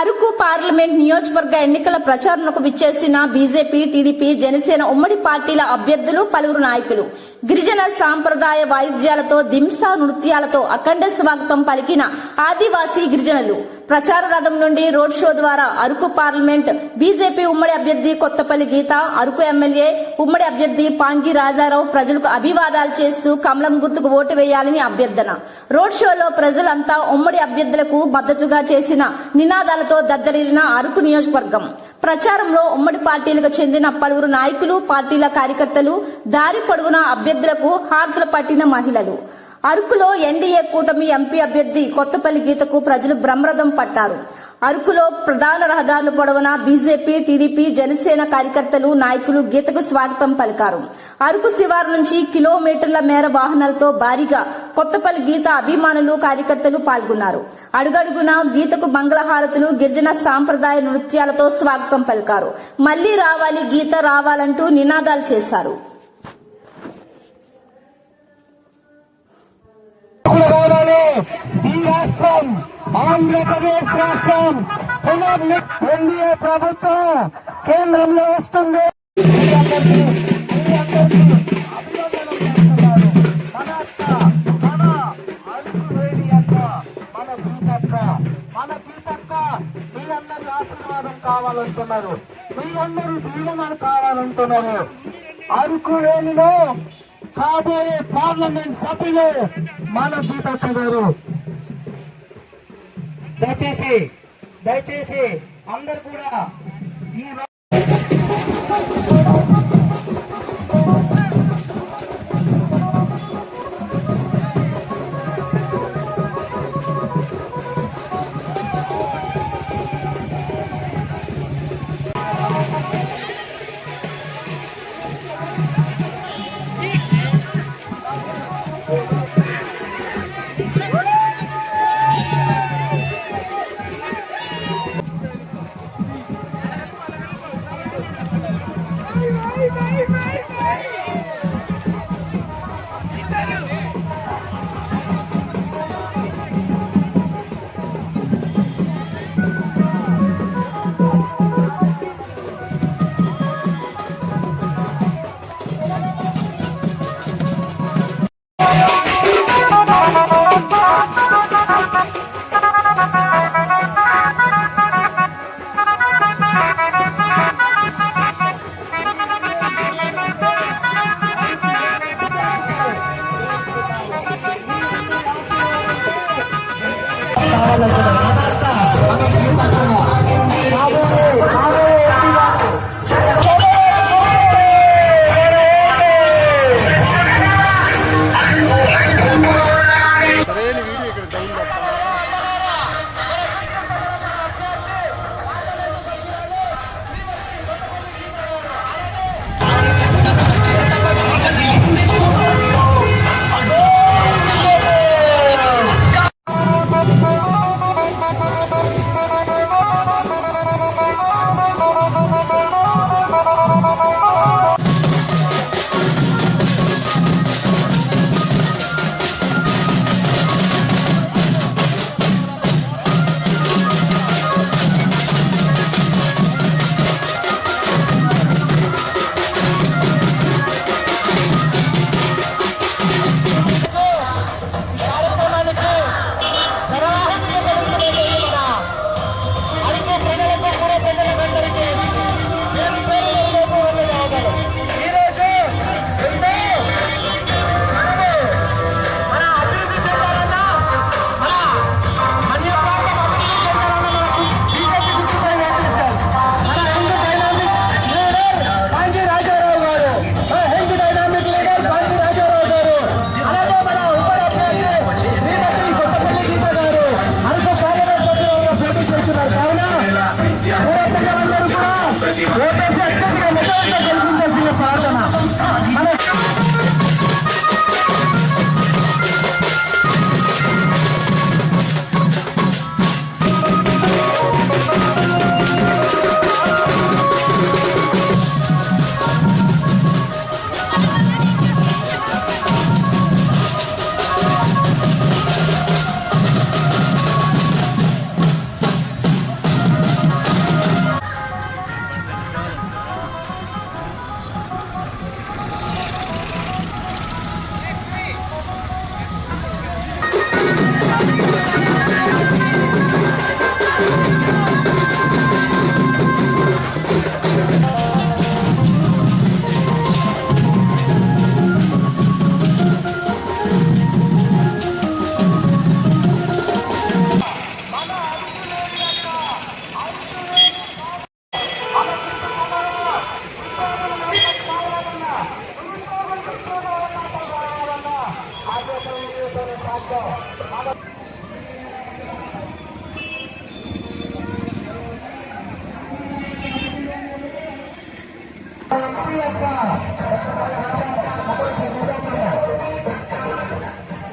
Araku parliament నియోజకవర్గ ఎన్నికల ప్రచారణకు విచ్చేసిన బీజేపీ, టీడీపీ, జనసేన ఉమ్మడి పార్టీల అభ్యర్థులు, పలువురు నాయకులు గిరిజన సాంప్రదాయ వాయిద్యాలతో, దింసా నృత్యాలతో అఖండ స్వాగతం పలికిన ఆదివాసీ గిరిజనులు ప్రచార రథం నుండి రోడ్ షో ద్వారా అరకు పార్లమెంట్ బీజేపీ ఉమ్మడి అభ్యర్థి కొత్తపల్లి గీత, అరకు ఎమ్మెల్యే ఉమ్మడి అభ్యర్థి పాంగి రాజారావు ప్రజలకు అభివాదాలు చేస్తూ కమలం గుర్తుకు ఓటు వేయాలని అభ్యర్థన. రోడ్ షోలో ప్రజలంతా ఉమ్మడి అభ్యర్థులకు మద్దతుగా చేసిన నినాదాలతో దద్దరిల్లిన అరకు నియోజకవర్గం. ప్రచారంలో ఉమ్మడి పార్టీలకు చెందిన పలువురు నాయకులు, పార్టీల కార్యకర్తలు, దారి పొడవునా అభ్యర్థులకు హారతులు పట్టిన మహిళలు. అరకులో ఎన్డీఏ కూటమి ఎంపీ అభ్యర్థి కొత్తపల్లి గీతకు ప్రజలు బ్రహ్మరథం పట్టారు. అరకులో ప్రధాన రహదారుల పొడవునా బీజేపీ, టీడీపీ, జనసేన కార్యకర్తలు, నాయకులు గీతకు స్వాగతం పలికారు. అరకు శివారు నుంచి కిలోమీటర్ల మేర వాహనాలతో భారీగా కొత్తపల్లి గీత అభిమానులు, కార్యకర్తలు పాల్గొన్నారు. అడుగడుగునా గీతకు మంగళహారతులు, గిరిజన సాంప్రదాయ నృత్యాలతో స్వాగతం పలికారు. మళ్లీ రావాలి, గీత రావాలంటూ నినాదాలు చేశారు. ఆంధ్రప్రదేశ్ రాష్ట్రం ఎన్డీఏ ప్రభుత్వం కేంద్రంలో వస్తుంది. మన గీతక్క మీ అందరి ఆశీర్వాదం కావాలంటున్నారు, మీ అందరి దీవెనలు కావాలంటున్నారు. అరకు వేలిలో కాబోయే పార్లమెంట్ సభ్యులు మన గీతక్క గారు. దయచేసి అందరు కూడా ఈ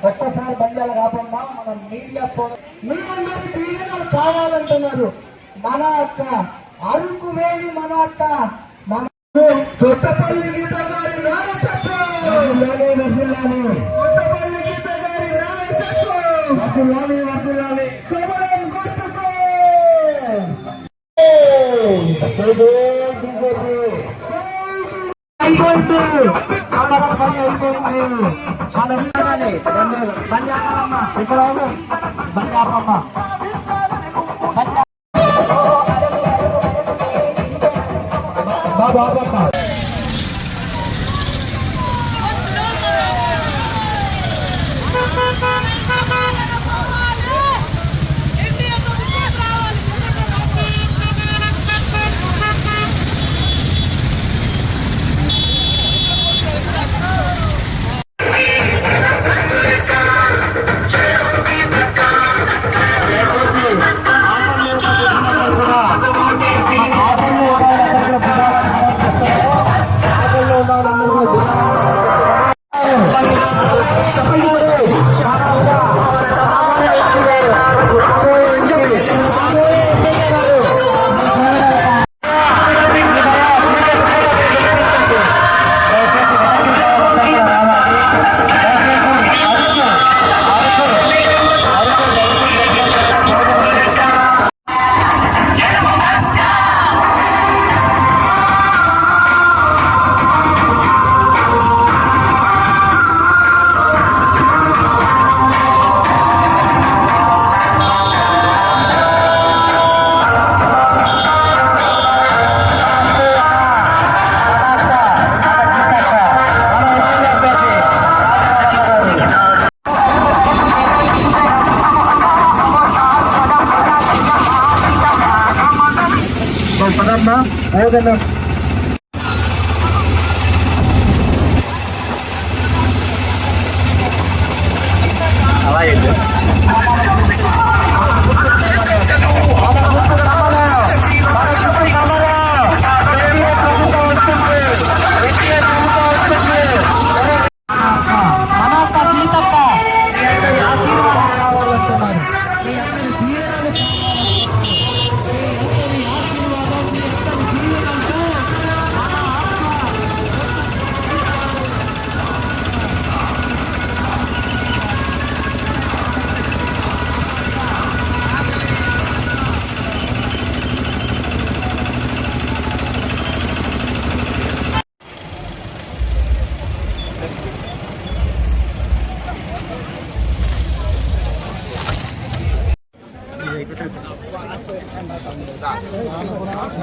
ఒక్కసారి బంధాలు కాకుండా మన మీడియా మీ అందరి దీవెనలు కావాలంటున్నారు. మన అక్క అరకు వేలి, మన అక్క మన కొత్తపల్లి గీత గారి నాయకత్వం, కొత్తపల్లి గీత గారి నాయకత్వం, వసూలాలి కమలం గుర్తుకు అయిపోయింది. పని అయిపోయింది. ఇక్కడ బంజాపమ్మ బాబా ఏదన్నా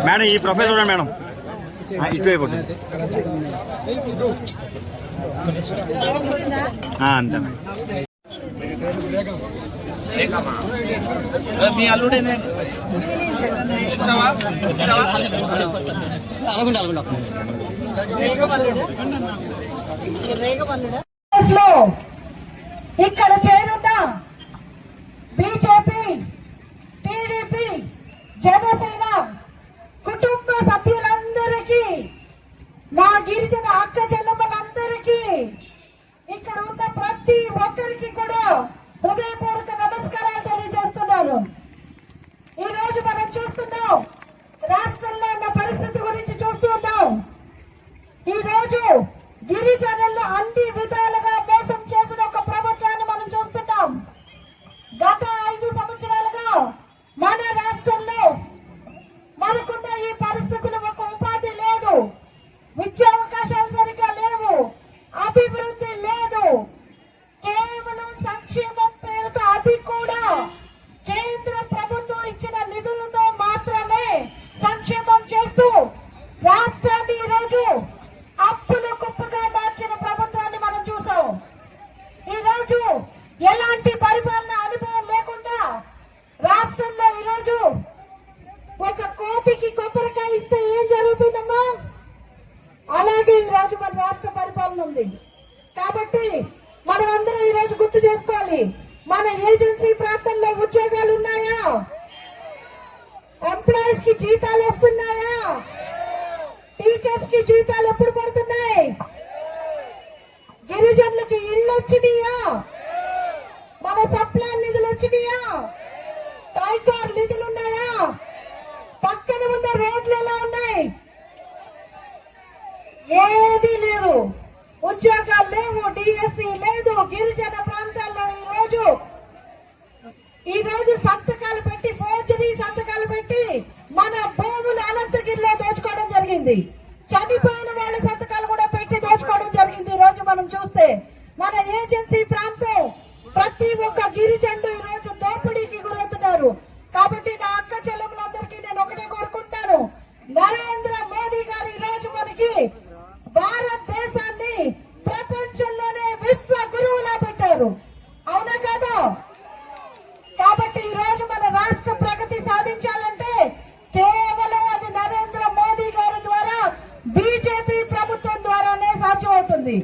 మేడం ఈ ప్రొఫైల్ చూడండి మేడం ఇటువైపు అంతే మీ అల్లుడే ఇక్కడ చేరున్న బీజేపీ, టీడీపీ, జనసేన కుటుంబ సభ్యులందరికీ, నా గిరిజన అక్క చెల్లెమ్మలందరికీ, ఇక్కడ ఉన్న ప్రతి ఒక్కరికి కూడా హృదయపూర్వక నమస్కారాలు తెలియజేస్తున్నాను. ఈ రోజు మనం చూస్తున్నాం, రాష్ట్రంలో ఉన్న పరిస్థితి గురించి చూస్తున్నాం. ఈ రోజు గిరిజనులను అన్ని విధాలుగా మోసం చేసిన ఒక ప్రభుత్వాన్ని మనం చూస్తున్నాం. గత 5 సంవత్సరాలుగా మన రాష్ట్రంలో మనకున్న ఈ పరిస్థితులు, ఒక ఉపాధి లేదు, విద్యా అవకాశాలు సరిగ్గా లేవు, అభివృద్ధి లేదు, కేవలం సంక్షేమం పేరుతో, అది కూడా కేంద్ర ప్రభుత్వం ఇచ్చిన నిధులతో మాత్రమే సంక్షేమం చేస్తూ రాష్ట్రాన్ని ఈరోజు అప్పుల కుప్పగా మార్చిన ప్రభుత్వాన్ని మనం చూసాం. ఈ రోజు ఎలాంటి పరిపాలన అనుభవం లేకుండా రాష్ట్రంలో ఈరోజు ఒక కోతికి కొబ్బరికాయ ఇస్తే ఏం జరుగుతుందమ్మా, అలాగే ఈ రోజు మన రాష్ట్ర పరిపాలన ఉంది. కాబట్టి మనమందరం ఈ రోజు గుర్తు చేసుకోవాలి. మన ఏజెన్సీ ప్రాంతంలో ఉద్యోగాలు ఉన్నాయా? ఎంప్లాయీస్ కి జీతాలు వస్తున్నాయా? టీచర్స్ కి జీతాలు ఎప్పుడు పడుతున్నాయి? గిరిజనులకి ఇళ్ళు వచ్చినాయా? మన సప్లాన్ నిధులు వచ్చినాయా? టైకార్ నిధులు ఉన్నాయా? పక్కన ఉన్న రోడ్లు ఎలా ఉన్నాయి? ఏది లేదు. ఉద్యోగాలు లేవు, డిఎస్సి లేదు. గిరిజన ప్రాంతాల్లో ఈ రోజు సంతకాలు పెట్టి, ఫోర్జరీ సంతకాలు పెట్టి మన భూములు అనంతగిరిలో దోచుకోవడం జరిగింది. చనిపోయిన వాళ్ళ సంతకాలు కూడా పెట్టి దోచుకోవడం జరిగింది. ఈ రోజు మనం చూస్తే మన ఏజెన్సీ ప్రాంతం ప్రతి ఒక్క గిరిజనుడు ఈ రోజు దోపిడీకి గురవుతున్నారు. కాబట్టి నా అక్క చెల్లెములందరికీ నేను ఒకటే కోరుకుంటాను, నరేంద్ర మోదీ గారు ఈ రోజు మనకి భారతదేశాన్ని ప్రపంచంలోనే విశ్వ గురువులా పెట్టారు. అవునా కాదా? కాబట్టి ఈ రోజు మన రాష్ట్ర ప్రగతి సాధించాలంటే కేవలం అది నరేంద్ర మోదీ గారి ద్వారా, బీజేపీ ప్రభుత్వం ద్వారానే సాధ్యమవుతుంది.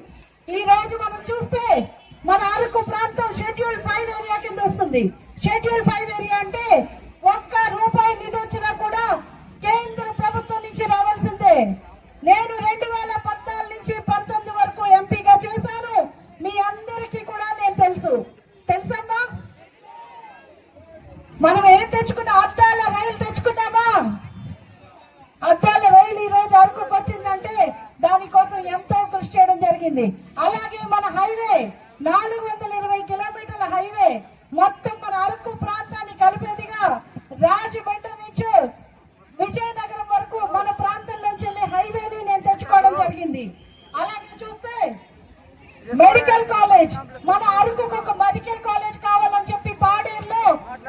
ఈ రోజు మనం చూస్తే మన అరకు ప్రాంతం షెడ్యూల్ 5 ఏరియా కింద వస్తుంది. షెడ్యూల్ 5 ఏరియా అంటే ₹1 నిధి వచ్చినా కూడా కేంద్ర ప్రభుత్వం నుంచి రావాల్సిందే. నేను 2014 నుంచి 19 వరకు ఎంపీగా చేశాను. మీ అందరికీ కూడా నేను తెలుసమ్మా. మనం ఏం తెచ్చుకున్నా? అద్దాల రైలు తెచ్చుకున్నామా? అద్దాల రైలు ఈ రోజు అరకుకు వచ్చిందంటే దానికోసం ఎంతో కృషి చేయడం జరిగింది. అలాగే మన హైవే 420 కిలోమీటర్ల హైవే మొత్తం మన అరకు ప్రాంతాన్ని కలిపేదిగా రాజమండ్రి నుంచి విజయనగరం వరకు మన ప్రాంతంలోంచి వెళ్ళే హైవేని నేను తెచ్చుకోవడం జరిగింది. అలాగే చూస్తే మెడికల్ కాలేజ్, మన అరకుకు ఒక మెడికల్ కాలేజ్ కావాలని చెప్పి పాడేరులో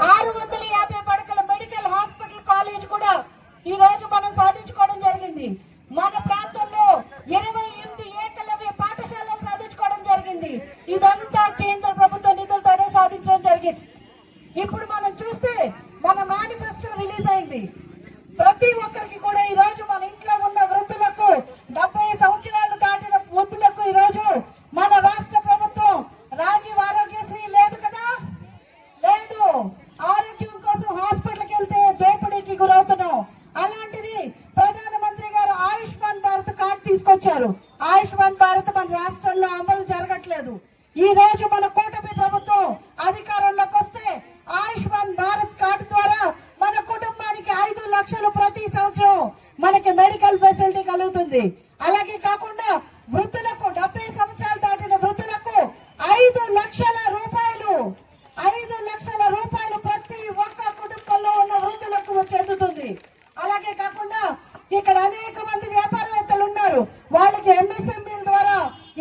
650 పడకల మెడికల్ హాస్పిటల్ కాలేజ్ కూడా ఈ రోజు మనం సాధించుకోవడం జరిగింది. మన ప్రాంతంలో 28 ఏకలవ్య పాఠశాలలు సాధించుకోవడం జరిగింది. ఇదంతా కేంద్ర ప్రభుత్వ నిధులతోనే సాధించడం జరిగింది. ఇప్పుడు మనం చూస్తే మన మేనిఫెస్టో రిలీజ్ అయింది. ప్రతి ఒక్కరికి కూడా ఈ రోజు మన ఇంట్లో ఉన్న వృద్ధులకు, 70 సంవత్సరాలు దాటిన వృద్ధులకు ఈ రోజు మన రాష్ట్ర ప్రభుత్వం రాజీవ్ ఆరోగ్యశ్రీ లేదు కదా, లేదు. ఆరోగ్యం కోసం హాస్పిటల్కి వెళ్తే దోపిడీకి గురవుతున్నాం. అలాంటిది ప్రధానమంత్రి గారు ఆయుష్మాన్ భారత్ కార్డు తీసుకొచ్చారు. ఆయుష్మాన్ భారత్ మన రాష్ట్రంలో అమలు జరగట్లేదు. ఈ రోజు మన కూటమి ప్రభుత్వం అధికారంలోకి వస్తే ఆయుష్మాన్ భారత్ కార్డు ద్వారా మన కుటుంబానికి 5 లక్షలు ప్రతి సంవత్సరం మనకి మెడికల్ ఫెసిలిటీ కలుగుతుంది. అలాగే కాకుండా వృద్ధులకు, 70 సంవత్సరాలు దాటిన వృద్ధులకు 5 లక్షల రూపాయలు ప్రతి ఒక్క కుటుంబంలో ఉన్న వృద్ధులకు చెందుతుంది. అలాగే కాకుండా ఇక్కడ అనేక మంది వ్యాపారవేత్తలు ఉన్నారు. వాళ్ళకి ఎంఎస్ఎంఈల ద్వారా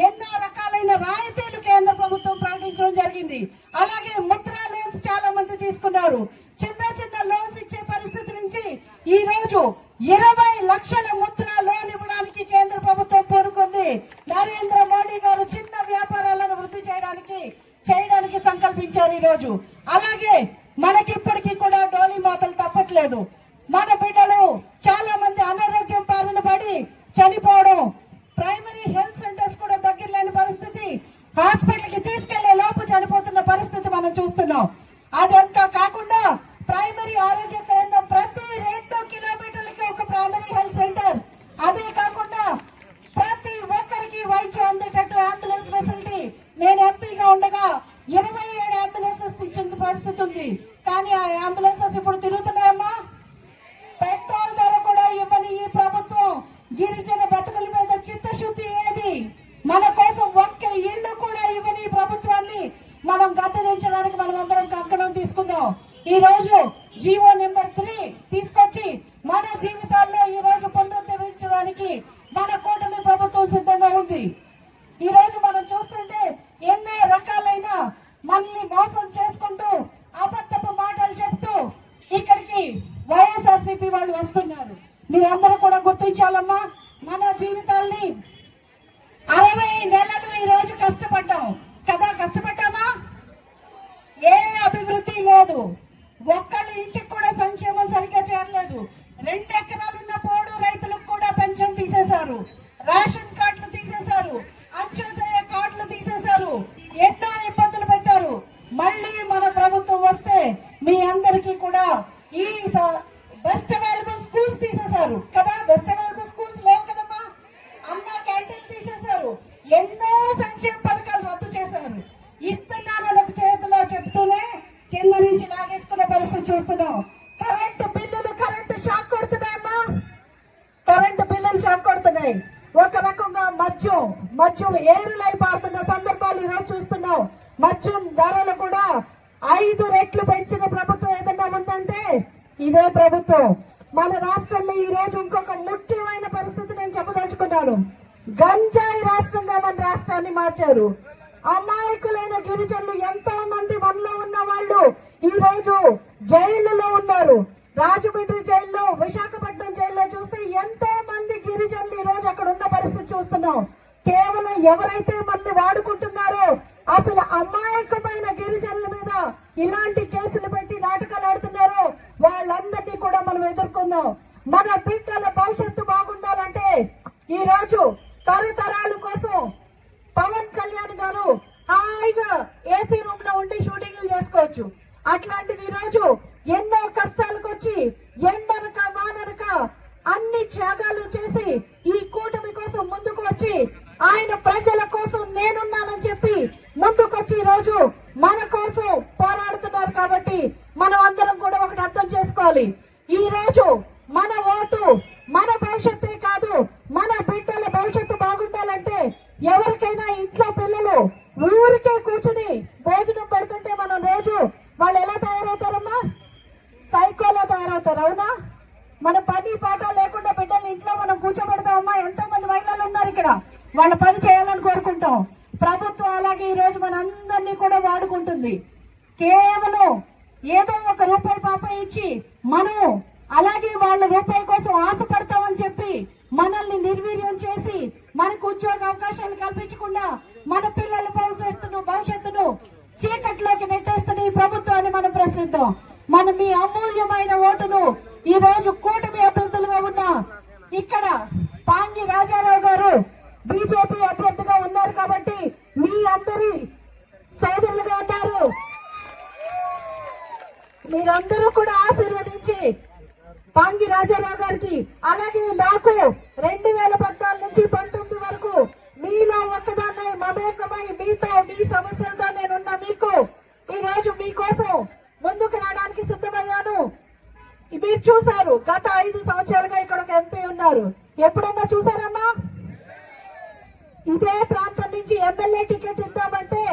ఎన్నో రకాలైన రాయితీలు కేంద్ర ప్రభుత్వం ప్రకటించడం జరిగింది. అలాగే ముద్రా లోన్స్ చాలా మంది తీసుకున్నారు. చిన్న లోన్స్ ఇచ్చే పరిస్థితి నుంచి ఈ రోజు 20 లక్షల ముద్రా లోన్ ఇవ్వడానికి కేంద్ర ప్రభుత్వం కోరుకుంది. నరేంద్ర మోడీ గారు చిన్న వ్యాపారాలను వృద్ధి చేయడానికి సంకల్పించారు ఈ రోజు. అలాగే మనకి ఇప్పటికీ కూడా డోలీ మాతలు తప్పట్లేదు. మన బిడ్డలు చాలా మంది అనారోగ్యం బారిన పడి చనిపోవడం, ప్రైమరీ హెల్త్ సెంటర్స్ కూడా దగ్గర లేని పరిస్థితి, హాస్పిటల్ కి తీసుకెళ్లే లోపు చనిపోతున్న పరిస్థితి మనం చూస్తున్నాం. అదంతా కాకుండా ప్రైమరీ ఆరోగ్య కేంద్రం ప్రతి 2 కిలోమీటర్లకి ఒక ప్రైమరీ హెల్త్ సెంటర్, అదే కాకుండా ప్రతి ఒక్కరికి వైద్యం అందేటట్టు అంబులెన్స్ ఫెసిలిటీ. నేను ఎంపీగా ఉండగా 27 అంబులెన్సెస్ ఇచ్చిన పరిస్థితి ఉంది. కానీ ఆ అంబులెన్సెస్ ఇప్పుడు తిరుగుతున్నాయమ్మా. పెట్రోల్ ధర కూడా ఇవ్వని ఈ ప్రభుత్వం గిరిజన బతుకుల మీద చిత్తశుద్ధి ఏది? మన కోసం ఒక్క ఇల్లు కూడా ఇవ్వని ప్రభుత్వాన్ని మనం గద్దెదించడానికి మనం అందరం కంకణం తీసుకుందాం. ఈ రోజు జీవో నెంబర్ 3 తీసుకొచ్చి మన జీవితాల్లో ఈ రోజు పునరుద్ధరించడానికి మన కూటమి ప్రభుత్వం సిద్ధంగా ఉంది. ఈ రోజు మనం చూస్తుంటే ఎన్నో రకాలైన మనల్ని మోసం చేసుకుంటూ అబద్ధపు మాటలు చెప్తూ ఇక్కడికి వైఎస్ఆర్సీపీ వాళ్ళు వస్తున్నారు. మీరందరూ కూడా గుర్తించాలమ్మా. మన జీవితాల్ని 60 నెలలు ఈ రోజు కష్టపడ్డాం కదా, కష్టపడ్డామా? ఏ అభివృద్ధి లేదు. ఒక్క పారుతున్న సందర్భాలు ఈ రోజు చూస్తున్నాం. మద్యం ధరలు కూడా 5 రెట్లు పెంచిన ప్రభుత్వం ఏదన్నా ఉందంటే ఇదే ప్రభుత్వం. మన రాష్ట్రంలో ఈ రోజు ఇంకొక ముఖ్యమైన పరిస్థితి నేను చెప్పదలుచుకున్నాను. గంజాయి రాష్ట్రంగా మన రాష్ట్రాన్ని మార్చారు. అమాయకులైన గిరిజనులు ఎంతో మంది మనలో ఉన్న వాళ్ళు ఈ రోజు జైళ్లలో ఉన్నారు. రాజమండ్రి జైల్లో, విశాఖపట్నం జైల్లో చూస్తే ఎంతో మంది గిరిజనులు ఈ రోజు అక్కడ ఉన్న పరిస్థితి చూస్తున్నాం. కేవలం ఎవరైతే మనల్ని వాడుకుంటున్నారో, అసలు అమాయకమైన గిరిజనుల మీద ఇలాంటి కేసులు పెట్టి నాటకాలు ఆడుతున్నారో వాళ్ళందరినీ కూడా మనం ఎదుర్కొందాం. మన బిడ్డల భవిష్యత్తు బాగుండాలంటే ఈ రోజు తరతరాల కోసం పవన్ కళ్యాణ్ గారు హాయిగా ఏసీ రూమ్ లో ఉండి షూటింగ్లు చేసుకోవచ్చు. అట్లాంటిది ఈ రోజు ఎన్నో కష్టాలకు వచ్చి ఎండనక వాననక అన్ని త్యాగాలు చేసి ఈ కూటమి కోసం ముందుకు వచ్చి ఆయన ప్రజల కోసం నేనున్నానని చెప్పి ముందుకొచ్చి ఈ రోజు మన కోసం పోరాడుతున్నారు. కాబట్టి మనం అందరం కూడా ఒకటి అర్థం చేసుకోవాలి. ఈ రోజు మన ఓటు మన భవిష్యత్తే కాదు, మన బిడ్డల భవిష్యత్తు బాగుండాలంటే ఎవరికైనా ఇంట్లో పిల్లలు ఊరికే కూర్చుని భోజనం పెడుతుంటే మనం రోజు వాళ్ళు ఎలా తయారవుతారమ్మా? సైకోలా తయారవుతారు. అవునా? మన పని పాట లేకుండా బిడ్డలు ఇంట్లో మనం కూర్చోబెడతామమ్మా. ఎంతో మంది మహిళలు ఉన్నారు ఇక్కడ, వాళ్ళ పని చేయాలని కోరుకుంటాం. ప్రభుత్వం అలాగే ఈ రోజు మన అందరినీ కూడా వాడుకుంటుంది. కేవలం ఏదో ఒక రూపాయి పాప ఇచ్చి మనం అలాగే వాళ్ళ రూపాయి కోసం ఆశపడతామని చెప్పి మనల్ని నిర్వీర్యం చేసి మనకు ఉద్యోగ అవకాశాలు కల్పించకుండా మన పిల్లల భవిష్యత్తును చీకట్లోకి నెట్టేస్తున్న ఈ ప్రభుత్వాన్ని మనం ప్రశ్నిద్దాం. మనం మీ అమూల్యమైన ఓటును ఈ రోజు కూటమి అభ్యర్థులుగా ఉన్న ఇక్కడ పాంగి రాజారావు గారు బీజేపీ అభ్యర్థిగా ఉన్నారు కాబట్టి మీ అందరి సోదరులుగా ఉన్నారు. మీరందరూ కూడా ఆశీర్వదించి పాంగి రాజారావు గారికి అలాగే నాకు 2014 నుంచి 19 వరకు మీలో ఒక్కదాన్ని మమేకమై మీతో మీ సమస్యలతో నేనున్న మీకు ఈ రోజు మీకోసం ముందుకు రావడానికి సిద్ధమయ్యాను. మీరు చూసారు, గత 5 సంవత్సరాలుగా ఇక్కడ ఒక ఎంపీ ఉన్నారు. ఎప్పుడన్నా చూసారమ్మా? ఇదే ప్రాంతం నుంచి ఎమ్మెల్యే టికెట్ ఇద్దామంటే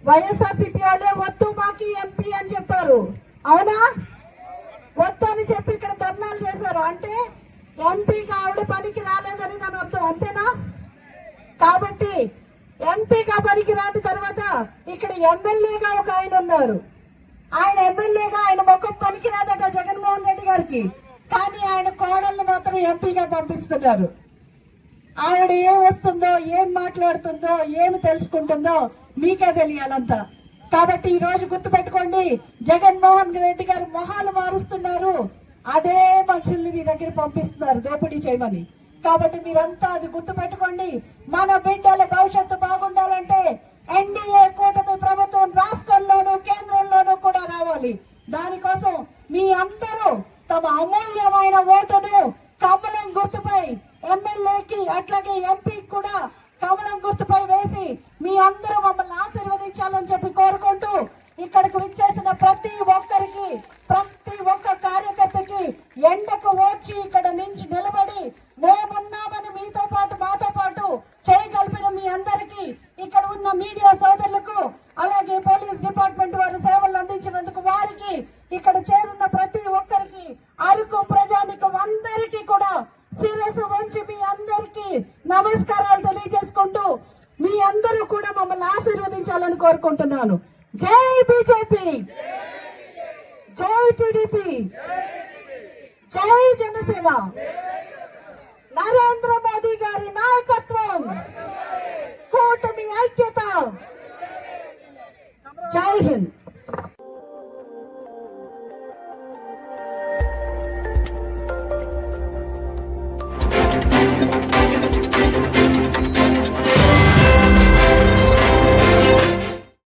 వైఎస్ఆర్సీపీ వాళ్ళే వద్దు మాకి ఎంపీ అని చెప్పారు. అవునా? వద్దని చెప్పి ఇక్కడ ధర్నాలు చేశారు. అంటే ఎంపీగా ఆవిడ పనికి రాలేదని దాని అర్థం, అంతేనా? కాబట్టి ఎంపీగా పనికి రాని తర్వాత ఇక్కడ ఎమ్మెల్యేగా ఒక ఆయన ఉన్నారు. ఆయన ఎమ్మెల్యేగా ఆయన ముఖం పనికి రాదట జగన్మోహన్ రెడ్డి గారికి, కానీ ఆయన కోడల్ని మాత్రం ఎంపీగా పంపిస్తున్నారు. ఆవిడ ఏం వస్తుందో, ఏం మాట్లాడుతుందో, ఏమి తెలుసుకుంటుందో మీకే తెలియాలంతా. కాబట్టి ఈ రోజు గుర్తుపెట్టుకోండి, జగన్మోహన్ రెడ్డి గారు మొహాలు మారుస్తున్నారు, అదే మనుషుల్ని మీ దగ్గర పంపిస్తున్నారు దోపిడీ చేయమని. కాబట్టి మీరంతా అది గుర్తుపెట్టుకోండి. మన బిడ్డల భవిష్యత్తు బాగుండాలంటే ఎన్డీఏ కూటమి ప్రభుత్వం రాష్ట్రంలోనూ కేంద్రంలోనూ కూడా రావాలి. దానికోసం మీ అందరూ తమ అమూల్యమైన ఓటును కమలం గుర్తుపై ఎమ్మెల్యేకి అట్లాగే ఎంపీకి కూడా కమలం గుర్తుపై వేసి మీ అందరూ మమ్మల్ని ఆశీర్వదించాలని చెప్పి కోరుకుంటూ ఇక్కడికి విచ్చేసిన ప్రతి ఒక్కరికి, ప్రతి ఒక్క కార్యకర్తకి ఎండకు వచ్చి ఇక్కడ నుంచి నిలబడి మేమున్నామని మీతో పాటు మాతో పాటు చేయగలిపిన మీ అందరికీ, ఇక్కడ ఉన్న మీడియా సోదరులకు, అలాగే పోలీస్ డిపార్ట్మెంట్ వారు సేవలు అందించినందుకు వారికి, ఇక్కడ చేరున్న ప్రతి ఒక్కరికి, అరకు ప్రజానికం అందరికీ కూడా శిరస్సు వంచి మీ అందరికీ నమస్కారాలు తెలియజేసుకుంటూ మీ అందరూ కూడా మమ్మల్ని ఆశీర్వదించాలని కోరుకుంటున్నాను. జై బీజేపీ, జై టీడీపీ, జై జనసేన, నరేంద్ర మోదీ గారి నాయకత్వం, కూటమి ఐక్యత. జై హింద్.